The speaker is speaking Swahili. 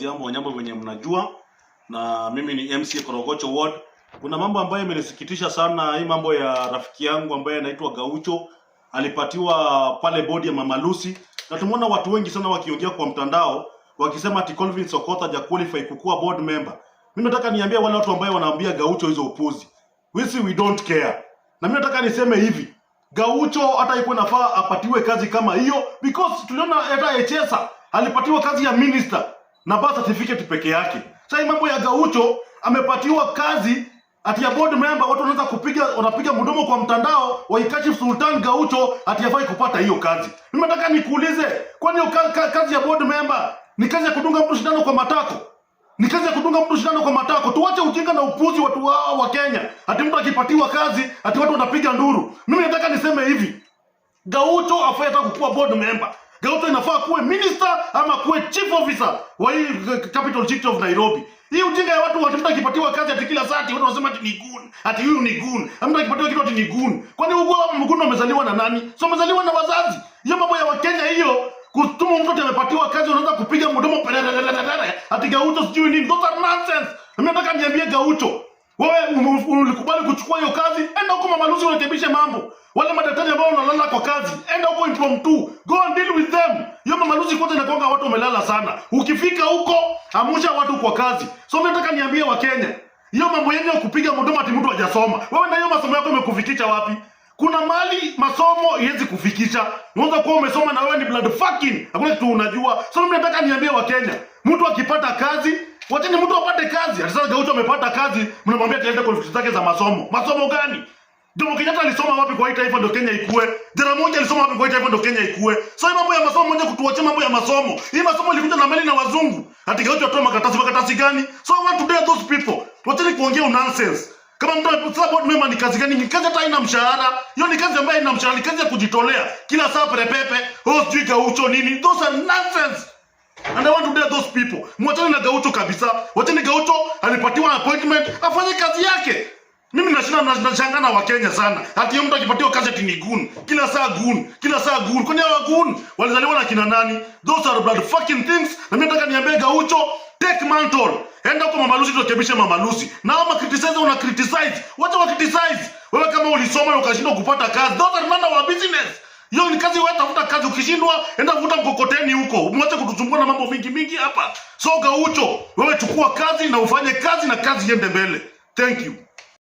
Odhiambo Wanyambo venye mnajua, na mimi ni MC Korogocho Ward. Kuna mambo ambayo imenisikitisha sana, hii mambo ya rafiki yangu ambaye anaitwa Gaucho alipatiwa pale bodi ya Mama Lucy, na tumeona watu wengi sana wakiongea kwa mtandao wakisema ati Colvin Sokota haja qualify kukuwa board member. Mimi nataka niambie wale watu ambao wanaambia Gaucho hizo upuzi, we don't care. Na mimi nataka niseme hivi, Gaucho hata iko nafaa apatiwe kazi kama hiyo, because tuliona hata Echesa alipatiwa kazi ya minister na birth certificate peke yake. Sasa mambo ya Gaucho amepatiwa kazi ati ya board member, watu wanapiga mdomo kwa mtandao waikachifu Sultan Gaucho ati hafai kupata hiyo kazi. Mimi nataka nikuulize, kwani hiyo kazi ya board member ni kazi ya kudunga mtu shindano kwa matako? Ni kazi ya kudunga mtu shindano kwa matako. Tuache ujinga na upuzi watu wao wa Kenya. Ati mtu akipatiwa kazi ati watu wanapiga nduru. Mimi nataka niseme hivi, Gaucho hafai hata kuwa board member. Gaucho inafaa kuwe minister ama kuwe chief officer wa hii capital city of Nairobi. Hii ujinga ya watu mtu akipatiwa kazi ati kila saa ati watu wanasema ati ni goon, ati huyu ni goon. Mtu akipatiwa kitu ati ni goon. Kwani huko mgoon amezaliwa na nani? So amezaliwa na wazazi. Hiyo mambo ya Wakenya hiyo, kutumu mtu amepatiwa kazi unaanza kupiga mdomo ati Gaucho sijui nini. Those are nonsense. Mimi nataka niambie Gaucho, wewe ulikubali kuchukua hiyo kazi, enda huko Mama Lucy urekebishe mambo. Wale madaktari ambao wanalala kwa kazi, enda huko impromptu, go and deal with them. Hiyo Mama Lucy kwanza inakuanga watu wamelala sana. Ukifika huko amusha watu kwa kazi. So mimi nataka niambie wa Kenya, hiyo mambo yenu kupiga mdomo ati mtu hajasoma, wewe na hiyo masomo yako imekufikisha wapi? Kuna mali masomo iwezi kufikisha. Unaweza kuwa umesoma na wewe ni blood fucking, hakuna kitu unajua. So mimi nataka niambie wa Kenya, mtu akipata kazi, wacheni mtu apate kazi. Sasa Gaucho amepata kazi, mnamwambia aende qualifications zake za masomo. Masomo gani? Jomo Kenyatta alisoma wapi kwa hii taifa ndio Kenya ikue? Jaramogi alisoma wapi kwa hii taifa ndio Kenya ikue? So hii mambo ya masomo moja kutuachia mambo ya masomo. Hii masomo ilikuja na mali na wazungu. Ati Gaucho atoa makaratasi gani? So I want to dare those people. Wacheni kuongea nonsense. Kama mtu anapata board member ni kazi gani? Ni kazi hata haina mshahara. Hiyo ni kazi ambayo ina mshahara, ni kazi ya kujitolea. Kila saa perepepe, sijui Gaucho nini. Those are nonsense. And I want to dare those people. Mwachane na Gaucho kabisa. Wacheni Gaucho alipatiwa appointment, afanye kazi yake. Mimi nashangaa na Wakenya sana. Ati mtu akipatiwa kazi ati ni goon. Kila saa goon. Kila saa goon. Kwani hawa goon walizaliwa na kina nani? Those are blood fucking things. Na mimi nataka niambie Gaucho, take mantle. Enda kwa Mama Lucy turekebishe Mama Lucy. Na kama criticize una criticize. Wacha wa criticize. Wewe kama ulisoma na ukashindwa kupata kazi, those are none of our business. Hiyo ni kazi, wewe tafuta kazi, ukishindwa enda vuta mkokoteni huko. Mwache kutusumbua na mambo mingi hapa. So Gaucho, wewe chukua kazi na ufanye kazi na kazi iende mbele. Thank you.